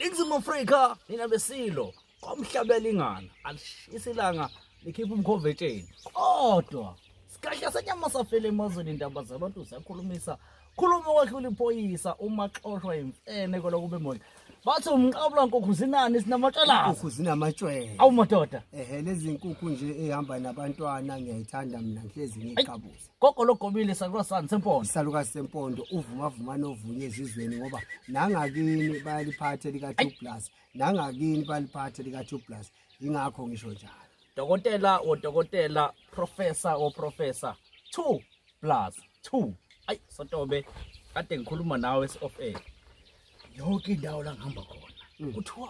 Ningizimu Afrika nina besilo komhlabelingana alishisilanga likhipha umkhovetsheni kodwa sikahla senyama safele emazweni indaba zabantu siyakhulumisa khuluma kwahlula iphoyisa uma xoshwa imfene kola kube moya bathi umqabula nkukhu zinani sinamatshela inkukhu zinamatshwele awu madoda lezi nkukhu nje ehamba nabantwana ngiyayithanda mina ngihlezi ngiqhabuza gogo logobile sakwasani sempondo isaluka sempondo uvuma novunye ezizweni ngoba nangakini bayaliphathe lika 2 plus nangakini baliphathe lika 2 plus ingakho ngisho njalo dokotela professor 2 plus 2 ayi Sotobe kade ngikhuluma nawe off air yonke indawo la ngihamba khona kuthiwa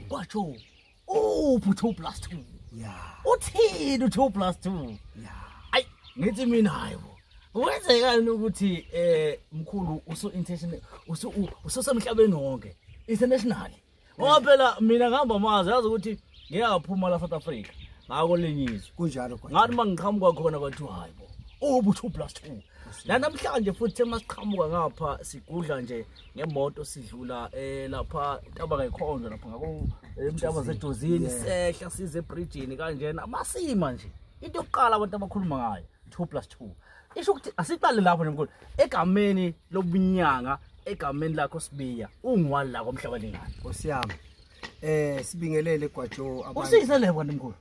kwatsho uphi 2 plus 2 yeah uthini 2 plus 2 yeah ayi ngithi mina hayibo wenzekani ukuthi mkhulu intentional ususemhlabeni wonke international ngoba phela mina ngihamba amazi yazi ukuthi ngiyaphuma la South Africa ngako lenyizwe kunjalo kwa ngathi mangiqhamuka khona bathi hayibo ubu 2 plus 2 la namhlanje futhi masiqhamuka ngapha sigudla nje ngemoto sidlula lapha intaba kayikhonzo lapha ngako intaba sedozini sehla size ebridgeini kanjena masima nje into yokuqala abantu abakhuluma ngayo 2 plus 2 isho ukuthi asiqale lapho nemkhulu egameni lobunyanga egameni lakho Sibiya ungwali la komhlaba lengane Nkosiyami sibingelele kwaJo abantu usisele bona mkhulu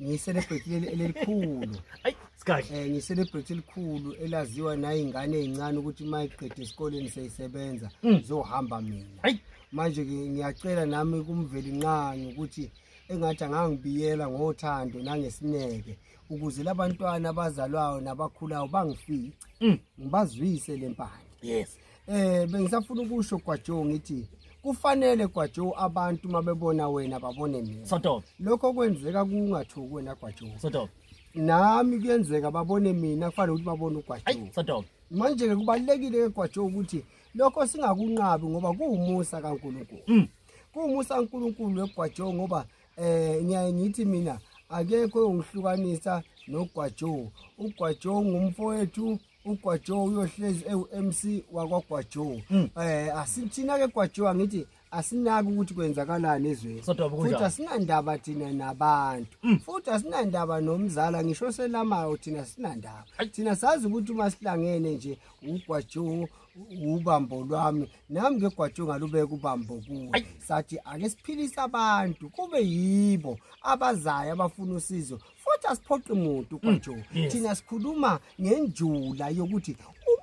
ngiyicelebrate lelikhulu ayi sikahle ngiyicelebrate elikhulu elaziwa nayi ingane ezincane ukuthi mayiqede esikoleni seyisebenza zohamba mina ayi manje ngiyacela nami kumveli nqane ukuthi engathi angangibiyela ngothando nangesineke ukuze labantwana abazalwayo nabakhulayo bangifice ngibazwise lempande yes bengisafuna ukusho kwaJo ngithi kufanele kwaJo abantu mabebona wena babone mina Sotobe lokho kwenzeka kungathuki wena kwaJo Sotobe nami kuyenzeka babone mina kufanele ukuthi babone kwaJo Sotobe manje ke kubalekile kwaJo ukuthi lokho singakunqabi ngoba kuumusa kaNkulunkulu kuumusa kaNkulunkulu kwaJo ngoba ngiyaye ngithi mina akekho ongihlukanisa noGwaJo uGwaJo ngumfowethu uGwaJo uyohlezi eMC wakwaGwaJo asithina ke GwaJo angithi asinaki ukuthi kwenzakalani ezweni futhi asinandaba thina nabantu futhi asinandaba nomzala ngisho selamayo thina sinandaba thina sazi ukuthi uma sihlangene nje uGwaJo ubambo lwami nami ngeGwaJo ngalubeka ubambo kuwe sathi ake siphilise abantu kube yibo abazayo abafuna usizo futhi asiphoqe umuntu kwaJo thina sikhuluma ngenjula yokuthi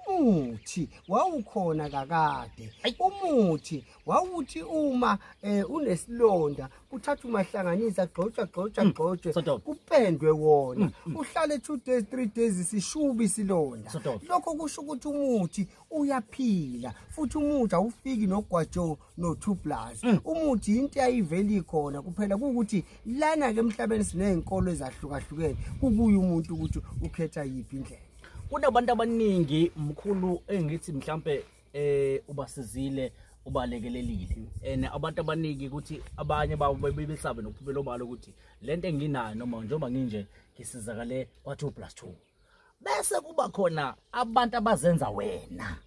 umuthi wawukhona kakade umuthi wawuthi uma unesilonda kuthatha umahlanganisa gxotsha kupendwe wona uhlale 2 days 3 days sishuba isilonda lokho kusho ukuthi umuthi uyaphila futhi umuthi awufiki noGwaJo no 2 plus umuthi into ayiveli ikhona kuphela ukuthi lana ke emhlabeni sinezinkolo ezahlukahlukene kubuye umuntu ukuthi ukhetha yipi indlela kunabantu abaningi mkhulu engithi mhlambe ubasizile ubalekelelile abantu abaningi ukuthi abanye babo bebesabe nokuphumela obalo ukuthi lento enginayo noma njengoba nginje ngisizakale kwa 2 plus 2 bese kuba khona abantu abazenza wena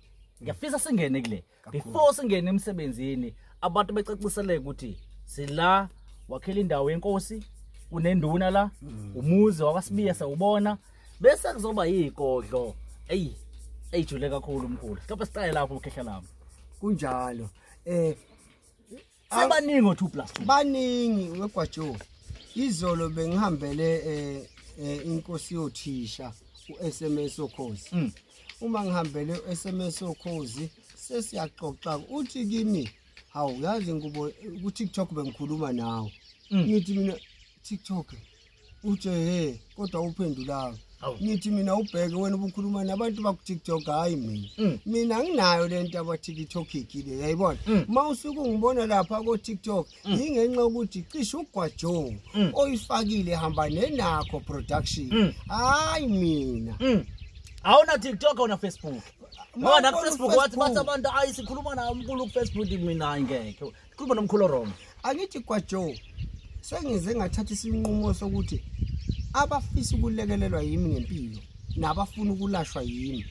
ngiyafisa singene kule before singene emsebenzini abantu becacisele ukuthi sila wakhela indawo yenkosi unenduna la umuzi wakwaSibiya sawubona bese kuzoba yigodlo ejule kakhulu umkhulu mhlawumbe siqale lapho ukhehla lami kunjalo abaningi ngo2 plus 2 baningi weGwaJo izolo bengihambele inkosi yothisha uSMS Okhozi uma ngihambele uSMS Okhozi sesiyaxoxa uthi kimi hawu yazi ngubo ku TikTok bengikhuluma nawe ngithi mina TikTok uthi kodwa uphendulayo ngithi mina ubheke wena ubukhuluma nabantu baku TikTok hayi mina nginayo lento aba TikTok ikile yayibona mawusuku ngibona lapha ko TikTok ingenxa ukuthi cishe uGwaJo oyifakile hamba nenakho production hayi mina awuna TikTok awuna Facebook ngoba na Facebook wathi abantu ayisikhuluma nawo umkhulu ku Facebook mina ngeke khuluma nomkhulu Roma angithi GwaJo sengize ngathatha isinqumo sokuthi abafisa ukulekelelwa yimi ngempilo nabafuna ukulashwa yimi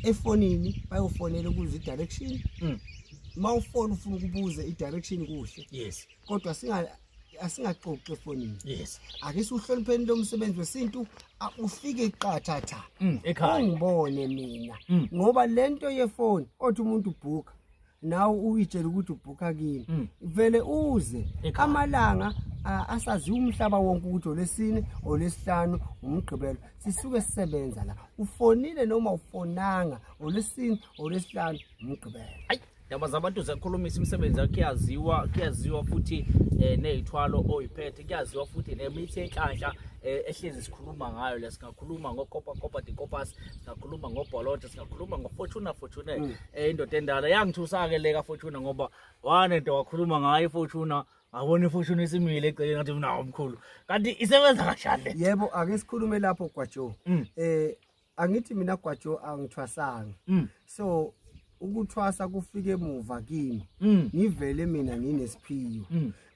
efonini bayofonela ukuze direction mawufona ufuna ukubuza idirection kuhle yes kodwa asingaxoxi efonini yes ake sihlonipheni lo msebenzi wesintu ufike iqathatha ekhaya ngibone mina ngoba lento yefoni othi umuntu ubhuka nawe uyitshela ukuthi ubhuka kimi vele uze amalanga asaziwa umhlaba wonke ukuthi olesine olesihlanu umgqibelo sisuke sisebenza la ufonile noma ufonanga olesine olesihlanu umgqibelo hayi yaba zabantu zakhulumisa imisebenzi yakhe kuyaziwa futhi nezithwalo oyiphethe kuyaziwa futhi nemithi enhlanhla ehlezi sikhuluma ngayo la singakhuluma ngokopa de copas singakhuluma ngobholota singakhuluma ngofortuna indoda endala yangithusa ke leka fortuna ngoba wane into wakhuluma ngayo ifortuna awona ifortuna isimile ecele ngathi mina omkhulu kanti isebenza kanjani yebo ake sikhulume lapho kwaJoe angithi mina kwaJoe angithwasanga so ukuthwasa kufike emuva kimi ngivele mina nginesiphiwo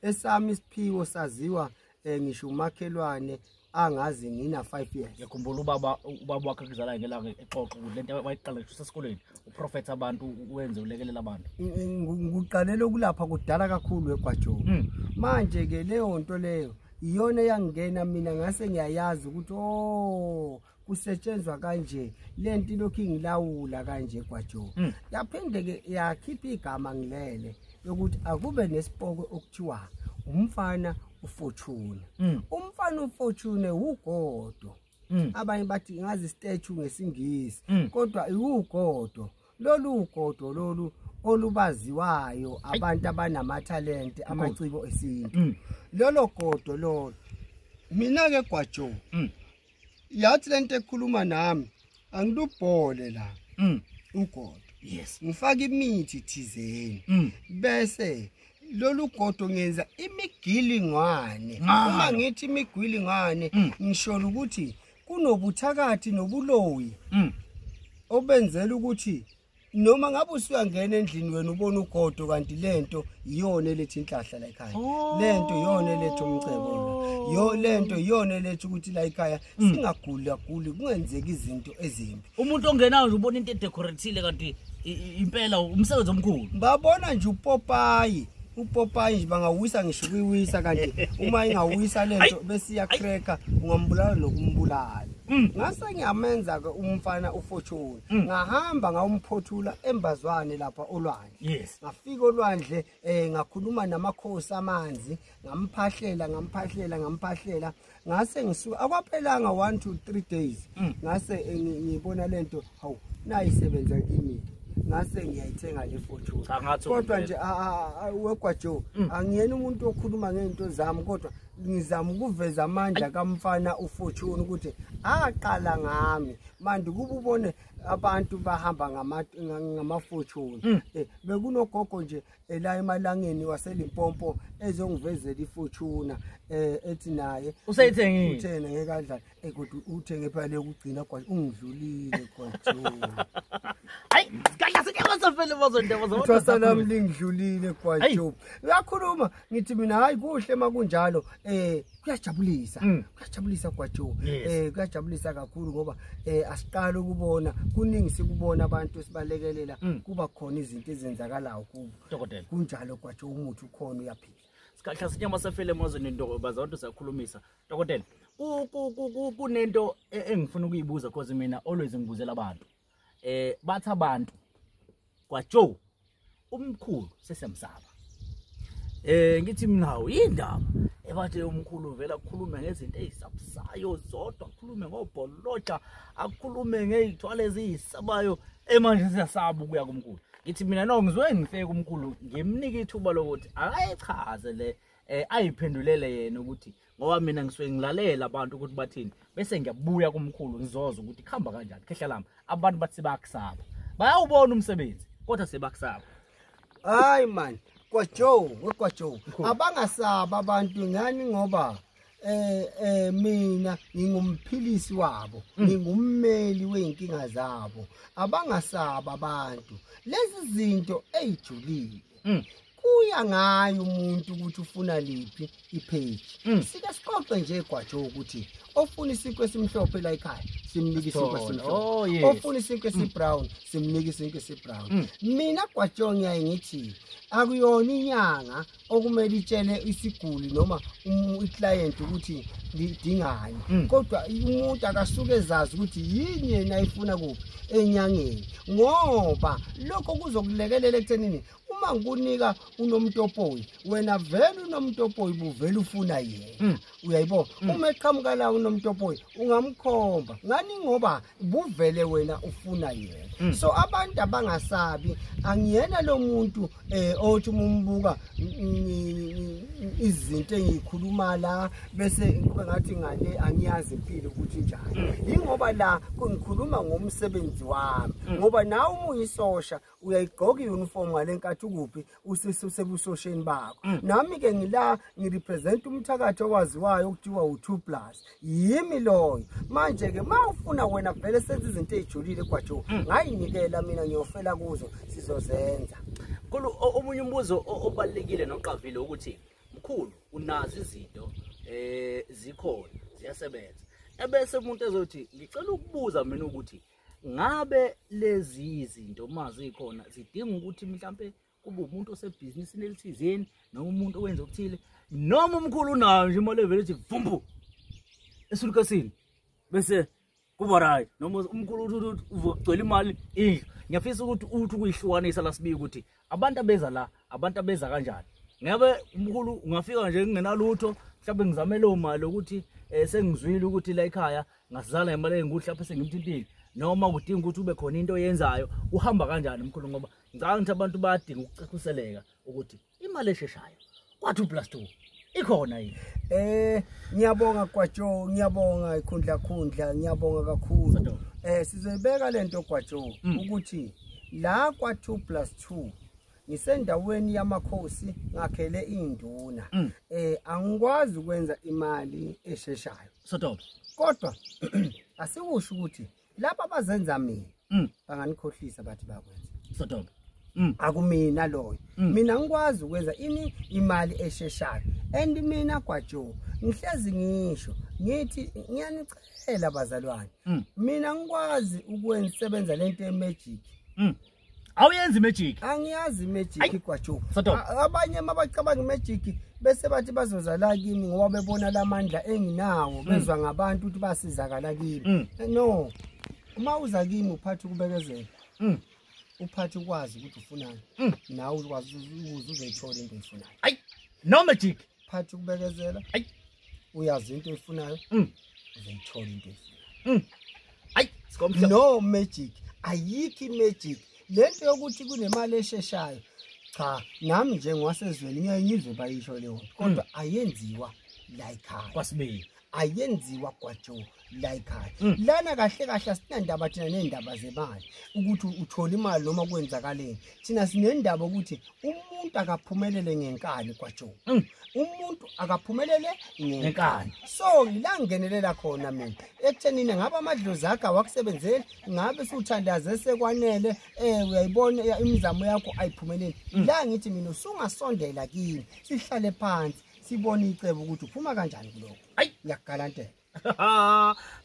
esami isiphiwo saziwa ngisho umakhelwane angazi ngina 5 years yakhumbula ubaba wakhe kuzala ngelanga exoxa lento wayiqala esikoleni uprofeta abantu wenze ulekelela abantu ngiqalele ukulapha kudala kakhulu eGwaJoe manje ke leyo nto leyo iyona yangena mina ngase ngiyayazi ukuthi kusetshenzwa kanje lento lokhu ingilawula kanje eGwaJoe yaphinde ke yakhipha igama ngilele ukuthi akube nesipoko okuthiwa umfana uFortune umfana uFortune ugodo abanye bathi ngazi statue ngesingisi kodwa iwugodo lolu ugodo lolu olubaziwayo abantu abanamatalent amaciko esintu lolo godo lolo mina ke eGwaJoe yathi lento ekhuluma nami angilubhole la ugodo yes ngifaka imithi thizeni bese lolu godo ngenza imigilingwane uma ngithi imigilingwane ngisho ukuthi kunobuthakathi nobuloyi obenzela ukuthi noma ngabe usuyangena endlini wena ubona ugodo kanti lento iyona elethi inhlahla la ekhaya lento iyona elethi umcebo lento iyona elethi ukuthi la ekhaya singaguli kungenzeki izinto ezimbi umuntu ongenayo nje ubona into edecoratile kanti impela umsebenzi omkhulu babona nje uPopayi nje bangawisa ngisho kuyiwisa kanti uma ingawisa lento bese iyacracker ungambulala nokumbulala ngase ngiyamenza ke umfana uFortune ngahamba ngawumphothula embazwane lapha olwandle ngafika olwandle ngakhuluma namakhosi amanzi ngamphahlela ngase ngisuka akwaphelanga 1 to 3 days ngase ngibona lento hawu nayisebenza kimi ngase ngiyayithenga le Fortune kodwa nje weGwaJoe angiyena umuntu okhuluma ngento zami kodwa ngizama ukuveza amandla kamfana uFortune ukuthi aqala ngami manje kuba ubone abantu bahamba ngamaFortune bekunogogo nje la emalangeni waseLimpopo ezongivezela iFortune ethi naye usayithengile uthene ngekadla kodwa uthenge phela lokugcina ungidlulile kwaJoe hayi kahle siyabaza vele bazondaba Thwasa nami lingidlulile kwaJoe uyakhuluma ngithi mina hayi kuhle makunjalo kuyajabulisa kwaJoe kuyajabulisa kakhulu ngoba asiqala ukubona kuningi sikubona abantu sibalekelela kuba khona izinto ezenzakalayo kubo dokotela kunjalo kwaJoe umuthi ukhona uyaphila sikhathi sinyama sefele emazweni into bazonto siyakhulumisa dokotela kunento engifuna ukuyibuza because mina always ngibuzela abantu bathi abantu kwaJoe umkhulu sesemsaba ngithi mina yindaba ebathe umkhulu vela ukukhuluma ngezinto ezisabusayo zodwa ukukhuluma ngobholotsha akukhulume ngezithwala ezisabayo manje siyasaba ukuya kumkhulu ngithi mina no ngizwe ngifeke kumkhulu ngimnika ithuba lokuthi akayichaze le ayiphendulele yena ukuthi ngoba mina ngisuke ngilalela abantu ukuthi bathini bese ngiyabuya kumkhulu ngizoza ukuthi khamba kanjani khehla lami abantu bathi bayakusaba bayawubona umsebenzi kodwa sebakusaba hayi man kwaJoe abangasaba abantu ngani ngoba mina ngingumphilisi wabo ngingummeli weinkinga zabo abangasaba abantu lezi zinto ezijulile kuya ngayo umuntu ukuthi ufuna liphi ipage sike sixoxe nje kwaJoe ukuthi ofuna isinkwa esimhlophe la ekhaya simnika isinkwa Oh, esimhlophe yes. ofuna isinkwa esibrown simnika isinkwa esibrown mina kwaJohn ngiyaye ngithi akuyona inyanga okumele itshele isiguli noma iclient ukuthi lidingani kodwa umuntu akasuke ezazi ukuthi yini yena ayifuna kuphi enyangeni ngoba lokho kuzokulekelela ekuthenini uma ngikunika unomtopoyi wena vele unomtopoyi buvela ufuna yena uyayibona uma eqhamuka la unomtopoyi ungamkhomba ngani ngoba buvele wena ufuna yena so abantu abangasabi angiyena lo muntu othi umbuka izinto engikhuluma la bese kube ngathi ngale angiyazi impilo ukuthi njani ingoba la ngikhuluma ngomsebenzi wami ngoba nawe uma uyisosha uyayigqoka iuniform ngalenkathi ukuphi usebusosheni bakho nami ke ngila ngirepresent umthakathi okwaziwayo ukuthiwa u2+ yimi loyo manje ke mawufuna wena vele senze izinto ezijulile kwaJohn ngayinikela mina ngiyofela kuzo sizozenza Mkhulu omunye umbuzo obalekile noqavile ukuthi mkhulu unazi izinto zikhona ziyasebenza ebese umuntu ezothi ngicela ukubuza mina ukuthi ngabe lezi izinto mazi ikhona zidinga ukuthi mhlambe kube umuntu osebhizinisini elithizeni noma umuntu owenza okuthile noma umkhulu unayo nje imali evele ethi vumbu esulukasini bese kuba right noma umkhulu uvugcwele imali indlu ngiyafisa ukuthi uthi kuyihlukanisa lasibiki ukuthi abantu abeza la abantu abeza kanjani ngabe umkhulu ungafika nje kungenalutho mhlawumbe ngizamela imali ukuthi sengizwile ukuthi la ekhaya ngasizala imali engikuhle lapha sengimthintile noma kudinga ukuthi ube khona into oyenzayo uhamba kanjani umkhulu ngoba ngicabanga ukuthi abantu bayadinga ukucaciseleka ukuthi imali esheshayo kwa2+2 ikhona yini ngiyabonga kwaJohn ngiyabonga ikhundla ngiyabonga kakhulu sizoyibeka lento kwaJohn ukuthi la kwa2+2 ngisendaweni yamakhosi ngakhele induna angikwazi ukwenza imali esheshayo Sotoba kodwa asikusho ukuthi lapha abazenza mina banganikhohlisa bathi bakwenza Sotoba akumina loyo mina ngikwazi ukwenza imali esheshayo and mina kwaJohn ngihlezi ngisho ngithi ngiyanicela bazalwane mina ngikwazi ukwenza lento emagic awuyenzi magic angiyazi magic kwaJohn Sotoba abanye mabacabanga magic bese bathi bazoza la kimi ngoba bebona lamandla enginawo bezwa ngabantu ukuthi basizakala kimi no uma uza kimi uphathe ukubekezela uphathe ukwazi ukuthi ufunani nawe ukwazi uzayithola into oyifunayo ayi no magic phathe ukubekezela ayi uyazi into oyifunayo uzayithola into oyifunayo ayi sikomhla no magic ayikho magic lento yokuthi kunemali esheshayo cha nami nje ngwasezweni ngiyayizwe bayisho leyo kodwa ayenziwa la ekhaya kwasibili ayenziwa kwaJohn la ekhaya lana kahle kahle asinandaba thina nendaba zemali ukuthi uthola imali noma kwenzakaleni thina sinendaba ukuthi umuntu akaphumelele ngenkani kwaJohn umuntu akaphumelele ngenkani so la ngenelela khona mina ekuthenini ngabe amadlozi akhe awakusebenzeli ngabe suthandaze sekwanele uyayibona imizamo yakho ayiphumeleli la ngithi mina usungasondela kimi sihlale phansi sibone icebo ukuthi uphuma kanjani kuloko ayi ngiyakugalantela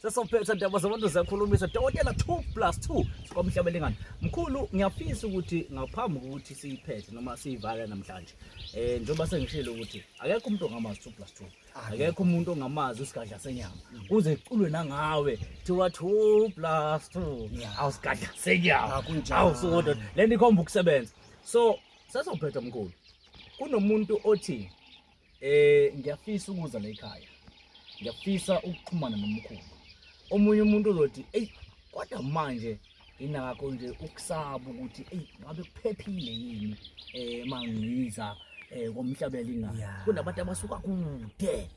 sesophetha ndaba zabantu ziyakhulumisa dokotela 2+2 sikwamhlabelengane mkhulu ngiyafisa ukuthi ngaphambi kokuthi siyiphethe noma siyivale namhlanje njengoba sengishilo ukuthi akekho umuntu ongamazi 2+2 akekho umuntu ongamazi isigadla senyama uze iculwe nangawe thiwa 2+2 awusigadla senyama awusodo lento ikhomba ukusebenza so sesophetha mkhulu kunomuntu othi ngiyafisa ukuza la ekhaya ngiyafisa ukuxhumana nomkhulu omunye umuntu uzothi kodwa manje inakho nje ukusaba ukuthi ngabe kuphephile yini mangiza komhlabelingane kunabantu abasuka kude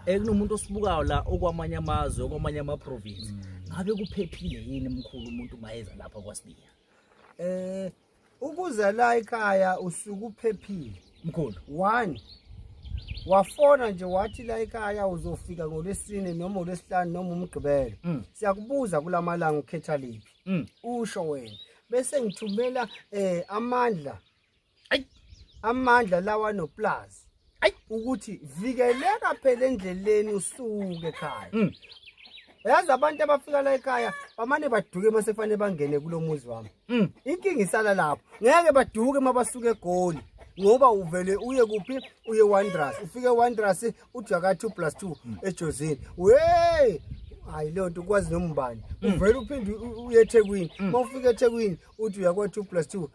kunomuntu osibukayo la okwamanye amazwe okwamanye ama-province ngabe kuphephile yini mkhulu umuntu mayeza lapha kwaSibiya ukuza la ekhaya usuku uphephile mkhulu 1 wafona nje wathi la ekhaya uzofika ngolesine noma olesihlanu noma umgqibelo siyakubuza kulamalanga ukhetha liphi usho wena bese ngithumela amandla lawa noplus ukuthi vikeleka phela endleleni usuke ekhaya yazi abantu abafika la ekhaya bamane baduke mase kufanele bangene kulomuzi wami inkinga isala lapho ngeke baduke mabasuka eGoli ngoba uvele uye kuphi uye Wanderers ufike Wanderers uthi aka 2+2 eJozini we hayi lo nto kwazi nombani uvele uphinde uye eThekwini mawufika eThekwini uthi uyakwa 2+2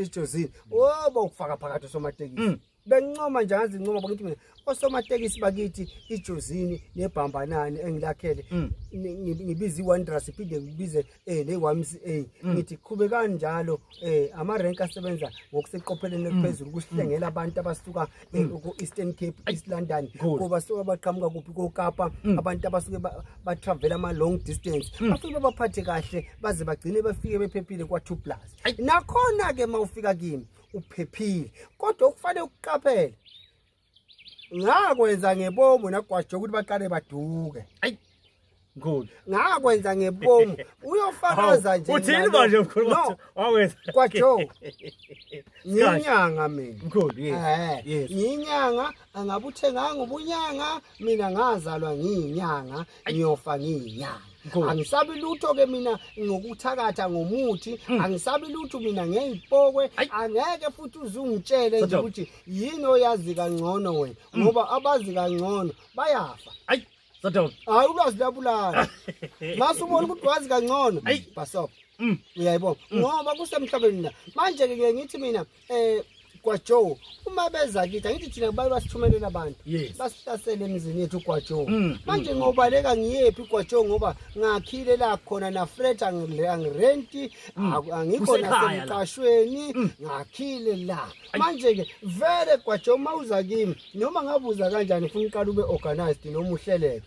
eJozini woba ukufaka phakathi somatekisi bengincoma nje ngazi incoma bakithi mina osomatekisi bakithi iJozini neBhambanani engilakhele ngibiza iWanderers iphinde ngibize neYMCA ngithi qhubekani njalo ama rank asebenza ngokuseqopheleni eliphezulu kusihlengela abantu abasuka ku Eastern Cape East London kuba suka baqhamuka kuphi koKapa abantu abasuke ba travel ama long distance bafike baphathe kahle baze bagcine bafike bephephile kwa 2+ nakhona ke mawufika kimi uphephile kodwa ukufanele ukuqaphela ngakwenza ngebomu nagwajo ukuthi baqale baduke hayi good ngakwenza ngebomu uyofakaza nje uthini manje mkhulu wawenza kwajo nginyanga mina good yes nginyanga angabuthenganga ubunyanga mina ngazalwa ngiyinyanga ngiyofa ngiyinyanga angisabi lutho ke mina ngokuthakatha ngomuthi angisabi lutho mina ngeyipokwe angeke futhi uzungitshele nje ukuthi yini oyazi kangcono wena ngoba abazi kangcono bayafa hayi Sadok hayi ulwazi labulala masubona ukuthi wazi kangcono basop uyayibona ngoba kusemhlabeni la manje ke ngithi mina kwaJoe uma beza kithi angithi thina baye basithumelela abantu basihlasele emizini yethu kwaJoe manje ngobaleka ngiyephi kwaJoe ngoba ngakhile la khona na Fred angirenti angikho nasemqashweni ngakhile la manje ke vele kwaJoe mawuza kimi noma ngabuza kanjani ufuna uqala ube organized noma uhleleke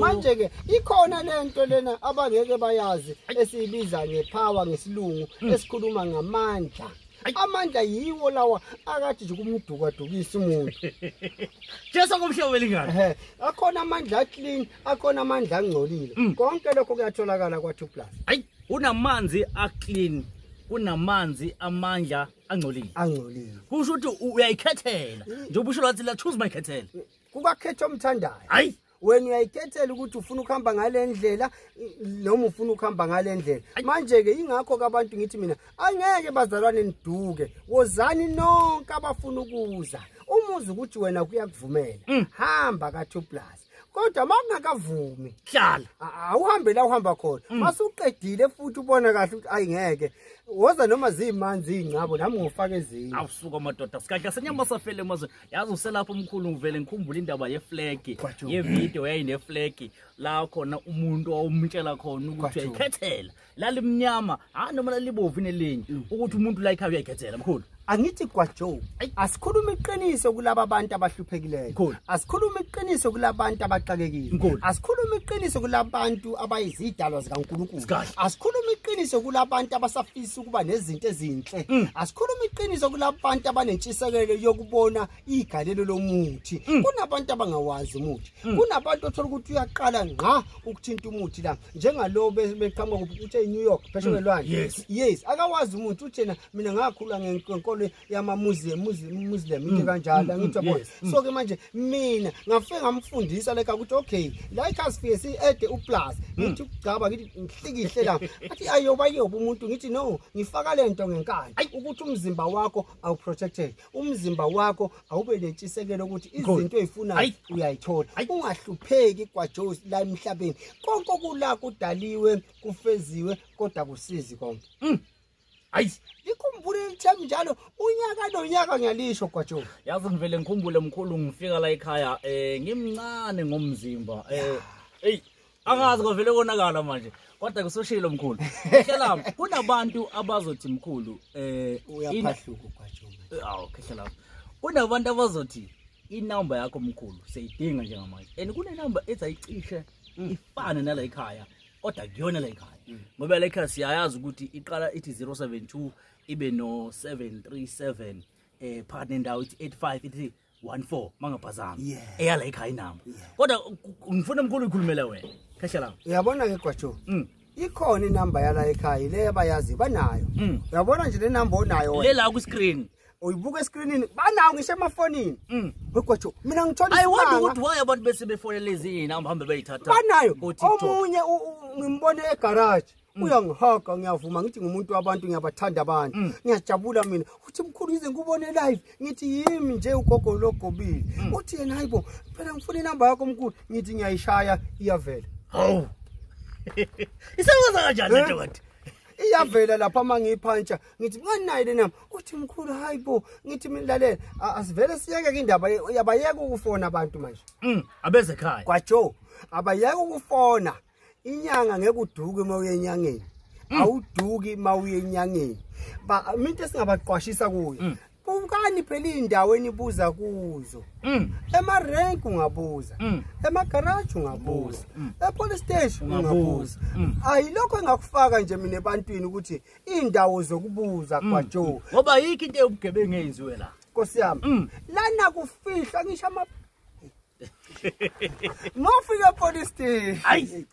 manje ke ikhona lento lena abangeke bayazi esiyibiza ngepower ngesilungu esikhuluma ngamandla amandla yiwo lawa akathi nje kumdukadukisa umuntu Jesu ngomhlobo welingane akhona amandla clean akhona amandla angcolile konke lokho kuyatholakala kwa 2+ hayi unamanzi aclean unamanzi amandla angcolile kusho ukuthi uyayikhethela njengoba usho lathi la choose my khethela kukakhetha omthandayo hayi wena uyayikhethela ukuthi ufuna ukuhamba ngale ndlela noma ufuna ukuhamba ngale ndlela manje ke ingakho kabantu ngithi mina angeke bazalwane niduke wozani nonke abafuna ukuza umuzi ukuthi wena kuyakuvumela hamba ka 2+ kodwa makungakavumi hlala awuhambe la uhamba khona masuqedile futhi ubona kahle ukuthi ayingeke woza noma zimanzi ingcabo nami ngofaka ezinye awusuka madoda sikadla senyama safele maze yazi uselapha umkhulu ngivele ngikhumbula indaba yeflag yevideo yayine flag la khona umuntu owumtshela khona ukuthi uyayikhethela lalimnyama noma lalibovu nelinye ukuthi umuntu la ekhaya uyayikhethela mkhulu angithi kwaJoe asikhuluma iqiniso kulabo abantu abahluphekile asikhuluma iqiniso kulabantu abaxakekile asikhuluma iqiniso kulabantu abayizidalwa zikaNkulunkulu asikhuluma iqiniso kulabantu abasafisa ukuba nezinto ezinhle asikhuluma iqiniso kulabantu abanentshisekelo yokubona igalelo lomuthi kunabantu abangawazi umuthi kunabantu othola ukuthi uyaqala ngqa ukuthinta umuthi la njengalo beqhamuka ukuthi eNew York phesheya kwelwandle yes akawazi umuthi uthena mina ngakhula ngenkolo yama Muslim into kanjalo ngithi yabona so ke manje mina ngafike ngamfundisa like ukuthi okay la ikhasifike si add uplus ngithi ugcaba ngithi ngihlikihle la athi ayoba umuntu ngithi no ngifaka lento ngenkani ukuthi umzimba wakho awu protected umzimba wakho awube lentshisekelo ukuthi izinto ezifunayo uyayithola ungahlupheki kwaJoe la emhlabeni konke kula kudaliwe kufeziwe kodwa kusizi konke hayi ikhumbule ithemba njalo unyaka nonyaka ngiyalisho kwaJoe yazi ngivele ngikhumbule mkhulu ngifika la ekhaya ngimncane ngomzimba hey angazi kovele konakala manje kodwa kusoshilo mkhulu hlelami kunabantu abazothi mkhulu uyaphahluka kwaJoe okay hlelami kunabantu abazothi inamba yakho mkhulu seyidinga njengamanje and kune number ezayicishe ifane nala ekhaya kodwa kuyona la ekhaya ngoba la ekhaya siyayazi ukuthi iqala ithi 072 ibe no 737 phakathi nendawo ithi 85 ithi 14 mangaphazama eyala ekhaya inamba kodwa ngifuna mkhulu ikhulumela wena khehla la uyabona ke kwaJoe ikhona inamba yala ekhaya le abayazi banayo uyabona nje le number onayo wena le la ku screen uyibuka escreenini banawo ngisho emafonini wegwajo mina ngithola I wonder ukuthi why abantu bese befonela izini hambe bayithatha banayo omunye ngimbone egarage uyangihaga ngiyavuma ngithi ngumuntu wabantu ngiyabathanda abantu ngiyajabula mina uthi mkhulu ize ngubone live ngithi yimi nje ugogo logobile uthi yena hayibo phela ngifuna inamba yakho mkhulu ngithi ngiyayishaya iyavela hawu isebenza kanjani lento kanti iyavela lapha mangiphantsha ngithi nganayi le namba uthi mkhulu hayibo ngithi mina lalela asivele siyeke indaba yabayeka ukufona abantu manje abeze ekhaya kwaJoe abayeka ukufona inyanga ngeke uduke mawuye enyangeni awuduki mawuye enyangeni ba into esingabaqwashisa kuyo bukani phela indawo enibuza kuzo emarenk ungabuza emagarage ungabuza epolice station ungabuza ayilokho engakufaka nje mina ebantwini ukuthi indawo zokubuza kwaJoe ngoba yiki into yobugebengu eyenziwe la Nkosi yami lana kufihla ngisho ama Mofika police station. Hayi.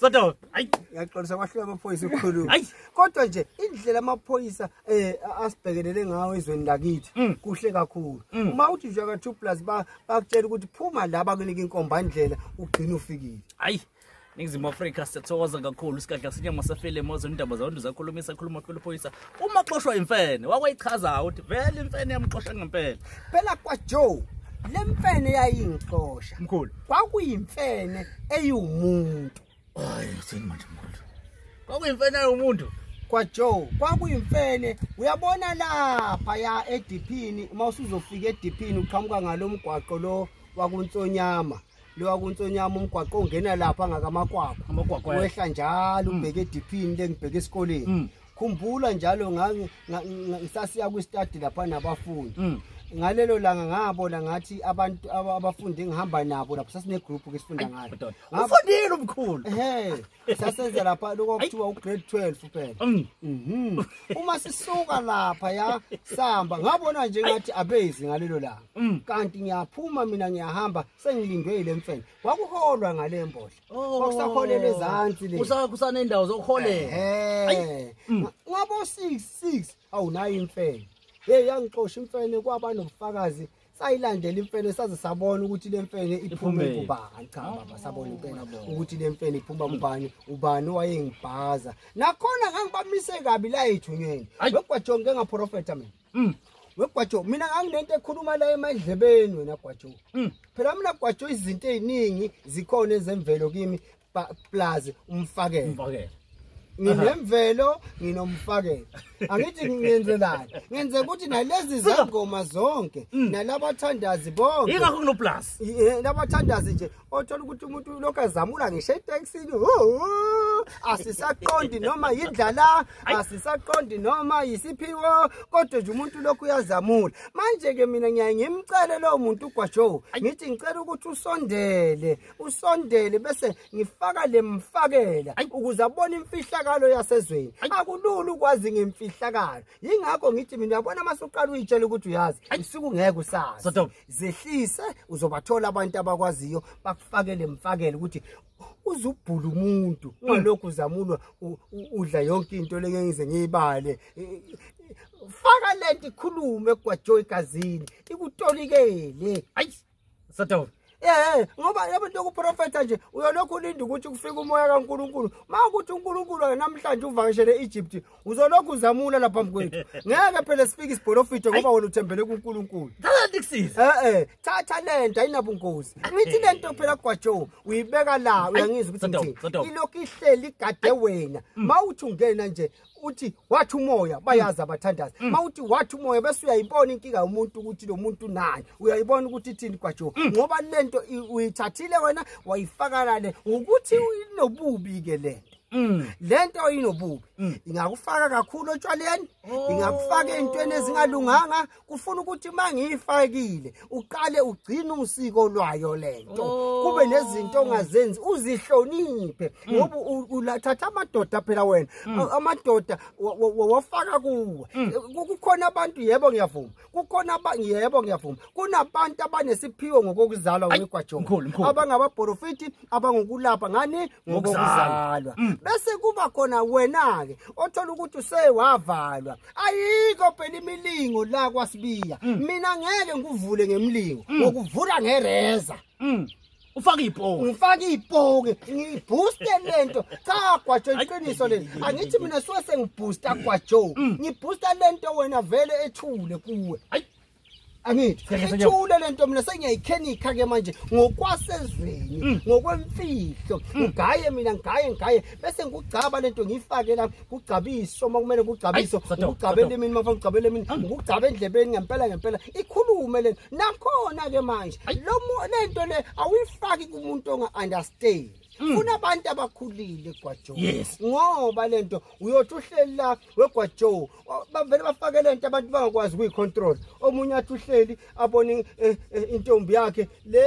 Soto, hayi. Ngiyaxolisa kwahlula amaphoyisa ukukhuluma. Kodwa nje indlela amaphoyisa asibhekelele ngawo ezweni lakithi kuhle kakhulu. Uma uthi nje ka 2+ bakutshela ukuthi phuma la bakunika inkombandlela ugcina ufikile. Hayi. Ningizimu Afrika siyathokoza kakhulu isikhathi sinyama safile mozo indaba zabantu zakhulumisa khuluma kuluphoyisa uma xoshwa imfene wakwayichaza ukuthi vele imfene yamxosha ngempela phela kwaJoe lemfene yayingixosha mkhulu kwakuyimfene eyiwumuntu hayi sini manje mkhulu kwakuyimfene eyiwumuntu kwaJoe kwakuyimfene uyabona lapha ya ediphini uma usuzofika ediphini uqhamuka ngalomgwaqo lo wakuntsonyama lo wakuntsonyama umgwaqo ongena lapha ngakamakwakho wehla njalo ubheke ediphini lengibheke esikoleni khumbula njalo ngisasiya kwi-study lapha nabafundi ngalelo langa ngabona ngathi abantu abafundi engihamba nabo lapho sasine group ke sifunda ngayo ufundile umkhulu sasenza lapha lokuthiwa ugrade 12 kuphela uma sisuka lapha ya samba ngabona nje ngathi abezi ngalelo langa kanti ngiyaphuma mina ngiyahamba sengilindwe ile mfene wakuholwa ngale mbodla kwakusaholela ezantsi le kusana indawo zokuholela ngabo 6 awunayo imfene hey yangixosha imfene kwaba nobufakazi sayilandela imfene saze sabona ukuthi le mfene iphuma kubani cha baba sabona impela ukuthi le mfene iphuma kubani ubani wayengibhaza nakhona ngangibamise kabi la ethunyeni wegwajonge ngaprofeta mina wegwajo mina nganginento ekhuluma la emadlebeni wena gwajo phela mina gwajo izinto eziningi zikhona ezemvelo kimi plus umfakelo nginemvelo nginomfakelo angithi ngiyenzelani ngenze ukuthi nalezi zangoma zonke nalabathandazi bonke ingakho kuno plus labathandazi nje othola ukuthi umuntu lokho azamula ngisho etaxini asisaqondi noma yindlala asisaqondi noma yisiphiwo kodwa nje umuntu lokho uyazamula manje ke mina ngiyangimcela lo muntu uGwaJoe ngithi ngicela ukuthi usondele bese ngifaka lemfakela ukuze abone imfihlakalo yasezweni akulula ukwazi ngemfihlakalo yingakho ngithi mina uyabona masuqala uyitshela ukuthi uyazi isuku ngeke usazi zehlise uzobathola abantu abakwaziyo bakufakele mfakele ukuthi uzubhula umuntu ungalokhu uzamulwa udla yonke into lengize ngiyibale faka lento ikhulume kuGwaJoe igazini ikutolikele hayi Soto ngoba yabantu okuprofeta nje uyolokhu ulinda ukuthi kufike umoya kaNkuluNkulu makuthi uNkuluNkulu namhlanje uvakashele eEgypt uzolokhu uzamula lapha phambi kwethu ngeke phela sifike isiprofita ngoba wena uthembele kuNkuluNkulu thatha lento ayinabungozi ngithi lento phela kuGwaJoe uyibeka la uyangizwa ukuthi ilokhu ihleli igade wena mawuthi ungena nje uthi wathi umoya bayazi abathandazi mawuthi wathi umoya bese uyayibona inkinga yomuntu ukuthi lo muntu nani uyayibona ukuthi ithini kwaJoe ngoba lento uyithathile wena wayifaka lale ukuthi inobubi ke lento lento inobubi ingakufaka kakhulu otshwaleni ingakufaka ezintweni ezingalunganga kufuna ukuthi mangiyifakile uqale ugcine usiko lwayo lento kube nezinto ongazenzi uzihloniphe ngoba ulathatha amadoda phela wena amadoda wafaka kuwe kukhona abantu yebo ngiyavuma kukhona yebo ngiyavuma kunabantu abanesiphiwo ngokuzalwa weGwaJoe abangabaprofiti abangokulapha ngani ngokuzalwa bese kuba khona wena ke othola ukuthi usewavalwa ayikho phela imilingo la kwaSibiya mina ngeke ngivule ngemlingo ngokuvula ngereza ufaka iphoko ngifaka iphoko ngibooste lento cha kwaJo iqiniso leli angithi mina suke sengiboosta kwaJo ngiboosta lento wena vele ethule kuwe angithi ethule lento mina sengiyayikhenika ke manje ngokwasezweni ngokwemfihlo ngaye mina ngaye bese ngugcaba lento ngifake la kugcabiso makumele kugcabiso ukugcabela mina mafuna ugcabela mina ukugcaba endlebeni ngempela ikhulume lento nakhona ke manje lento le awuyifaki kumuntu onga understand funa abantu abakhulile kwaJo ngoba lento uyothi uhleli la weGwaJo bavele bafake lento abantu bangakwazi ukuyicontrol omunye athi uhleli abone intombi yakhe le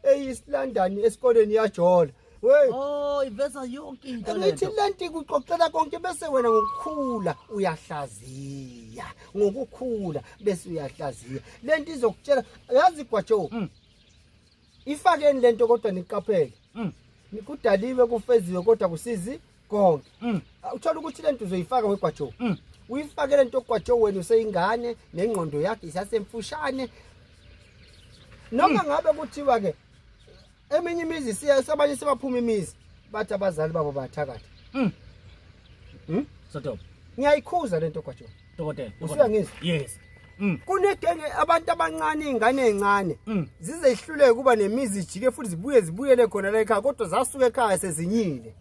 eyiSlondon esikoleni yaJola iveza yonke into lento lento ikuxoxela konke bese wena ngokukhula uyahlaziya ngokukhula bese uyahlaziya lento izokutshela yazi kwaJo ifakeni lento kodwa niqaphele nikudaliwe kufeziwe kodwa kusizi konke uthola ukuthi lento uzoyifaka weGwaJo uyifake lento kwaJo wena useyingane nengqondo yakhe isasemfushane noma ngabe kuthiwa ke eminye imizi siyabanye sebaphuma imizi bathi abazali babo bathakatha Stop ngiyayikhuza lento kwaJo dokotela usuyangizwa yes kunedenge abantu abancane izingane ezincane zizehluleke kuba nemizi ijike futhi zibuyele khona la ekhaya kodwa zasuka ekhaya sezinyile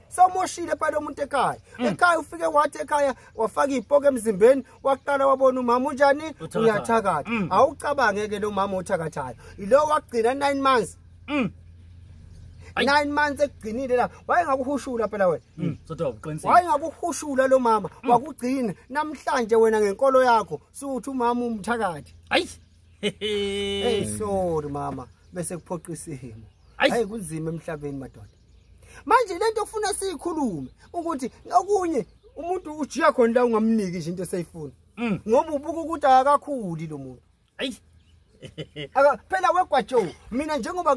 somoshile phela umuntu ekhaya ufike wathi ekhaya wafaka iphoko emzimbeni waqala wabona umama unjani uyathakatha awucabange ke lo mama othakathayo ilo wagcina 9 months 9 months ekugcinile la wayengakuhushula phela wena Stop qinisile wayengakuhushula lo mama wakugcina namhlanje wena ngenkolo yakho suthi umama umthakathi sorry mama bese kuphoqa isimo hayi kunzima emhlabeni madoda manje lento ufuna siyikhulume ukuthi okunye umuntu ujiya khona la ungamniki nje into eseyifuna ngoba ubuka ukuthi akakhuli lo muntu phela weGwaJo mina njengoba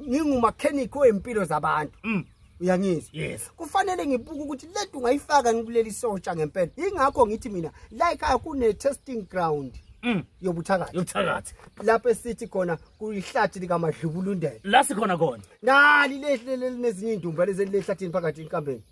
ngingumechanic wempilo zabantu uyangizwa kufanele ngibuka ukuthi lento ungayifaka kuleli sotsha ngempela ingakho ngithi mina la ekhaya kune testing ground yobuthakathi lapho esithi khona kuyihlathi likaMadlubulundela la sikhona khona nali lehle nezinye indumba lezi lehlathini phakathi enkambeni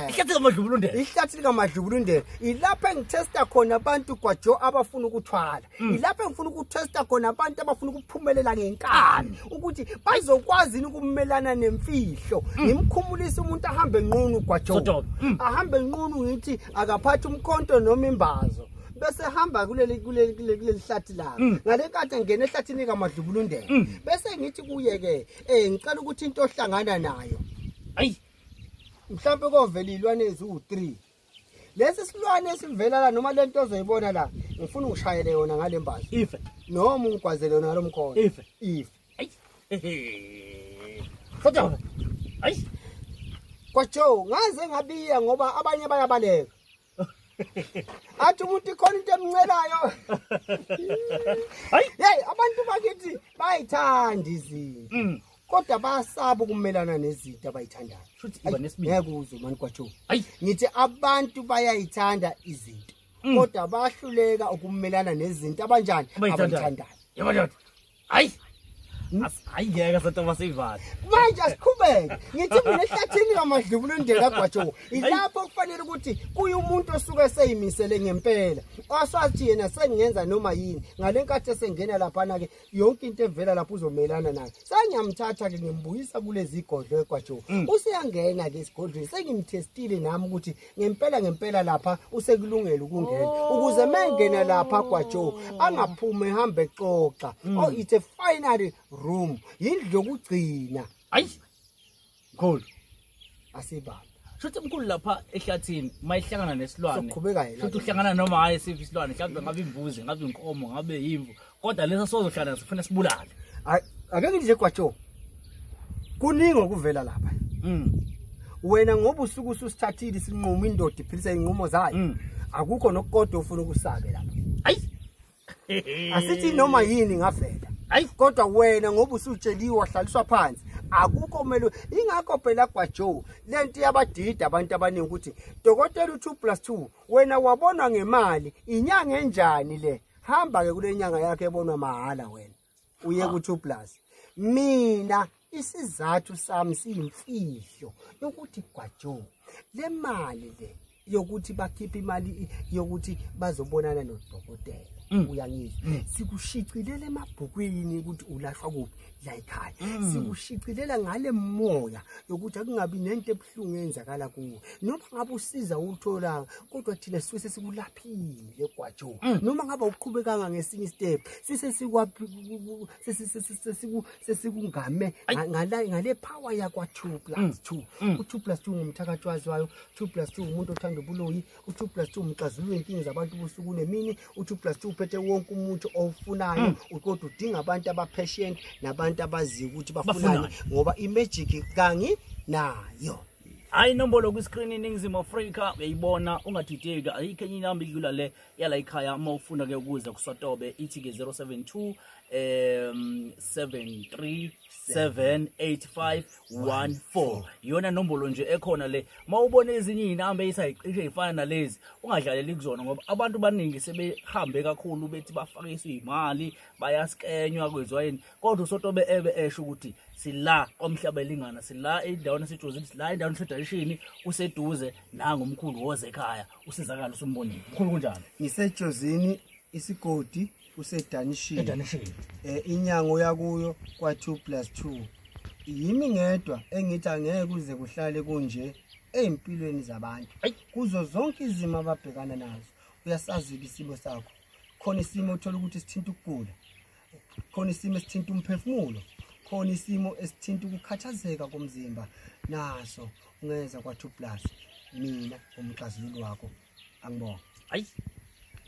ihlathi kaMadlubulundela ihlathi likaMadlubulundela ilapho engitesta khona abantu kwaJo abafuna ukuthwala ilapho engifuna ukutesta khona abantu abafuna ukuphumelela ngenkani ukuthi bazokwazi ukumelana nemfihlo ngimkhumulisa umuntu ahambe nqunu kwaJo ahambe nqunu ngithi akaphatha umkhonto noma imbazo bese hamba kuleli hlathi la ngale kade ngene ehlathini kaMadlubulundela bese ngithi kuye ke ngicela ukuthi into ohlangana nayo mhlawumbe kovela ilwane eziwu3 lesi silwane esivela la noma lento ozoyibona la ngifuna ukushayele yona ngale mbazi ife noma ungigwazele yona lomkhono ife Stop kwaJo ngaze ngabiya ngoba abanye bayabaleka athi umuntu ikhona into emncelayo hey abantu bakithi bayithanda izinto kodwa basaba ukumelana nezinto abayithandayo ngeke mani kwaJo ngithi abantu bayayithanda izinto kodwa bahluleka ukumelana nezinto abanjani abayithandayo yabona ayingeke sathoba sivale manje asiqhubeke ngithi mina ehlathini kaMadlubulundela kwaJo ilapho kufanele ukuthi kuyi umuntu osuke seyimisele ngempela aswathi yena sengenza noma yini ngalenkathi esengena lapha na ke yonke into evela lapho uzomelana nayo sengiyamthatha ke ngimbuyisa kulezi igodlo kwaJo usiyangena ke isigodlweni sengimtestile nami ukuthi ngempela lapha usekulungela ukungena ukuze mengena lapha kwaJo angaphumi ehambe exoxa it's a finally room indlu yokugcina mkhulu asibaba shothi mkhulu lapha ehlathini mayihlangana nesilwane soqhubeka yena shothi uhlangana noma hayi sifi isilwane mhlawumbe ngabe imbuzi ngabe inkomo ngabe yimvu kodwa lesa sozohlala sifuna sibulale akeke nje kwaJo kuningi okuvela lapha wena ngoba usuku ususithathile sinquma indoda iphilisa inqumo zayo akukho nokukodwa ufuna ukusake lapha asithi noma yini ngavela kodwa wena ngoba usutsheliwe wahlaliswa phansi akukho kumele ingakho phela kwaJoe lento yabadida abantu abaningi ukuthi dokotela u2+2 wena wabonwa ngemali inyanga enjani le hamba ke kule nyanga yakhe ebonwa mahala wena uye ku2+ mina isizathu sami siyimfihlo ukuthi kwaJoe le mali le yokuthi bakhipha imali yokuthi bazobonana nodokotela uyangizwa sikushicilele emabhukwini ukuthi ulahlwa kuphi la ekhaya sikushicilela ngale moya yokuthi akungabi nento ebhlungu yenzakala kuwe noma ngabe usiza uthola kodwa thina sifise sikulaphile kwaJoe noma ngabe uqhubekanga ngesinye step sesikungame ngale power yakwa 2+2 u2+2 ngumthakathwazi wayo 2+2 umuntu othanda ubuloyi u2+2 umxazululi inkingi zabantu busuku nemini u2+2 uphethe wonke umuntu ofunayo kodwa udinga abantu abapatient nabantu abazi ukuthi bafunani ngoba imagic kangi nayo hayi inombolo ku screen iningizimu Afrika uyayibona ungadideki ayikho enye inamba idlula le yala ekhaya uma ufuna ke ukuza kuSotobe ithi ke 072 7378514 yona nombolo nje ekhona le mawubona ezinye inamba ezisayicishe ifana nalezi ungadlaleli kuzona ngoba abantu baningi sebehambe kakhulu bethi bafakiswa imali bayaskenywa kwezwayini kodwa uSotobe ebe esho ukuthi sila omhlaba elingana sila endaweni sejozini sila endaweni sedalishini useduze nangomkhulu woze ekhaya usizakala usumbonile mkhulu kunjani ngisejozini isigodi usedanishini inyango yakuyo kwa2+2 yimi ngedwa engithi angeke kuze kuhlale kunje empilweni zabantu kuzo zonke izimo ababhekana nazo uyasazi isimo sakho khona isimo uthola ukuthi sithinta ukugula khona isimo esithinta umphefumulo khona isimo esithinta ukukhathazeka komzimba naso ungeza kwa2+ mina umxazululi wakho angibonga